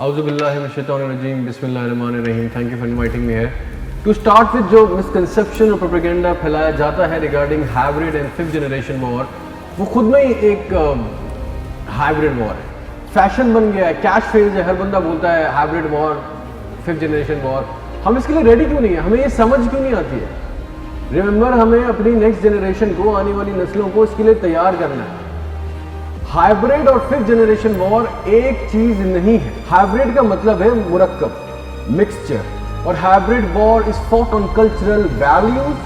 اعوذ باللہ من الشیطان الرجیم بسم اللہ الرحمن الرحیم. Thank you for inviting me here. To start with جو مسکنسیپشن اور پروپیگنڈا پھیلایا جاتا ہے regarding hybrid and fifth generation war, وہ خود میں ہی ایک ہائبرڈ وار ہے. فیشن بن گیا ہے، کیش فیز ہے، ہر بندہ بولتا ہے ہائبرڈ وار، ففتھ جنریشن وار. ہم اس کے لیے ریڈی کیوں نہیں ہیں؟ ہمیں یہ سمجھ کیوں نہیں آتی ہے؟ ریممبر، ہمیں اپنی نیکسٹ جنریشن کو، آنے والی نسلوں کو اس کے لیے تیار کرنا ہے. ہائبرڈ اور ففتھ جنریشن وار ایک چیز نہیں ہے. ہائبرڈ کا مطلب ہے مرکب، مکسچر، اور hybrid war is foot on cultural values,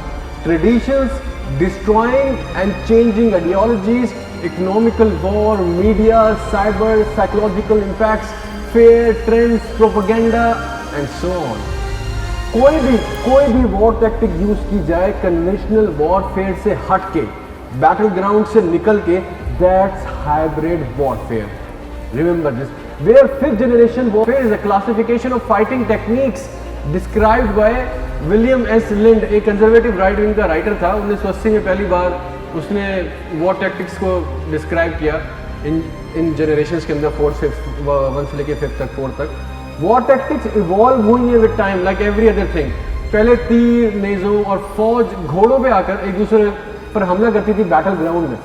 traditions, destroying and changing ideologies, economical war, media, cyber, psychological impacts, fear, trends, propaganda and so on. کوئی بھی وار ٹیکٹک یوز کی جائے کنونشنل وار فیئر سے ہٹ کے، بیٹل گراؤنڈ سے نکل کے، that's hybrid warfare. Remember this, where fifth generation warfare is a classification of fighting techniques described by William S. Lind. ایک کنزرویٹو رائٹ ونگ کا رائٹر تھا. 1980 میں پہلی بار اس نے وار ٹیکٹکس کو ڈسکرائب کیا ان جنریشنز کے اندر، 1 سے لے کے 5 تک، 4 تک. وار ٹیکٹکس ایوالو ہوئی with time like every other thing. پہلے تیر، نیزوں اور فوج گھوڑوں پہ آ کر ایک دوسرے پر حملہ کرتی تھی بیٹل گراؤنڈ میں،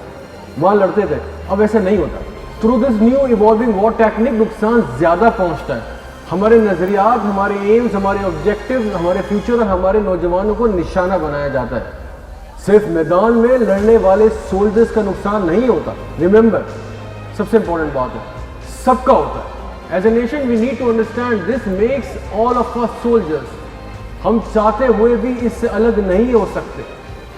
وہاں لڑتے تھے. اب ایسا نہیں ہوتا. Through this new evolving war technique نقصان زیادہ پہنچتا ہے. ہمارے نظریات، ہمارے ایمز، ہمارے آبجیکٹیو، ہمارے فیوچر اور ہمارے نوجوانوں کو نشانہ بنایا جاتا ہے. صرف میدان میں لڑنے والے سولجرز کا نقصان نہیں ہوتا. ریممبر، سب سے امپورٹنٹ بات ہے، سب کا ہوتا ہے. As a nation we need to understand this makes all of us soldiers. ہم چاہتے ہوئے بھی اس سے الگ نہیں ہو سکتے.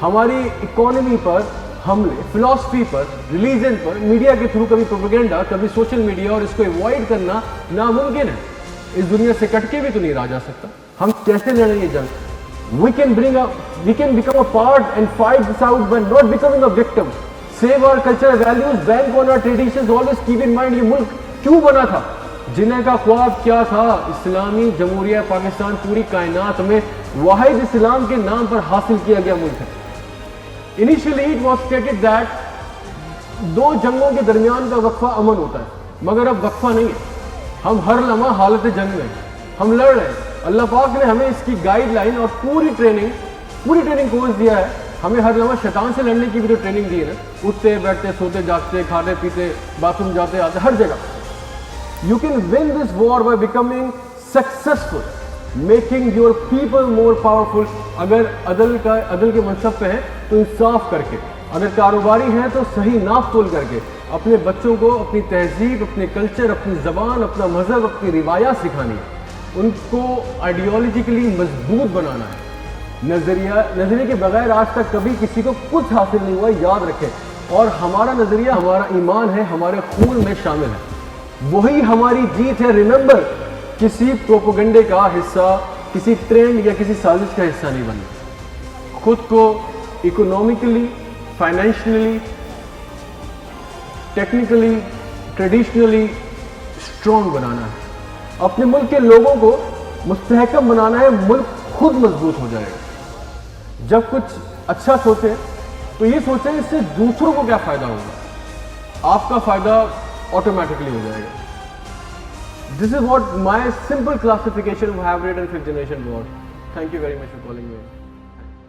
ہماری اکانومی پر حملے، فلاسفی پر، ریلیجن پر، میڈیا کے تھرو کبھی پروپیگنڈا، کبھی سوشل میڈیا، اور اس کو ایوائڈ کرنا ناممکن ہے. اس دنیا سے کٹ کے بھی تو نہیں رہا جا سکتا. ہم کیسے لڑیں گے جنگ؟ we can become a part and fight this out by not becoming a victim. Save our cultural values, bank on our traditions. Always keep in mind یہ ملک کیوں بنا تھا، جنہیں کا خواب کیا تھا. اسلامی جمہوریہ پاکستان پوری کائنات میں واحد اسلام کے نام پر حاصل کیا گیا ملک ہے. Initially it was stated that 2 جنگوں کے درمیان کا وقفہ امن ہوتا ہے، مگر اب وقفہ نہیں ہے. ہم ہر لمحہ حالت جنگ میں ہم لڑ رہے ہیں. اللہ پاک نے ہمیں اس کی گائیڈ لائن اور پوری ٹریننگ کورس دیا ہے. ہمیں ہر لمحہ شیطان سے لڑنے کی بھی تو ٹریننگ دی ہے نا. اٹھتے بیٹھتے، سوتے جاگتے، کھاتے پیتے، باتھ روم جاتے آتے، ہر جگہ. You can win this war by becoming successful, making your people more powerful. اگر عدل کے منصب پہ ہیں تو انصاف کر کے، اگر کاروباری ہیں تو صحیح ناپ تول کر کے، اپنے بچوں کو اپنی تہذیب، اپنے کلچر، اپنی زبان، اپنا مذہب، اپنی روایات سکھانی ہے. ان کو آئیڈیالوجیکلی مضبوط بنانا ہے. نظریے کے بغیر آج تک کبھی کسی کو کچھ حاصل نہیں ہوا، یاد رکھیں. اور ہمارا نظریہ ہمارا ایمان ہے، ہمارے خون میں شامل ہے. وہی ہماری جیت ہے. ریممبر، کسی پروپیگنڈے کا حصہ، کسی ٹرینڈ یا کسی سازش کا حصہ نہیں بننا. خود کو economically, financially, technically, traditionally strong بنانا ہے. اپنے ملک کے لوگوں کو مستحکم بنانا ہے. ملک خود مضبوط ہو جائے گا. جب کچھ اچھا سوچیں تو یہ سوچیں اس سے دوسروں کو کیا فائدہ ہوگا. آپ کا فائدہ آٹومیٹکلی ہو جائے گا. This is what my simple classification of hybrid and fifth generation war. Thank you very much for calling me.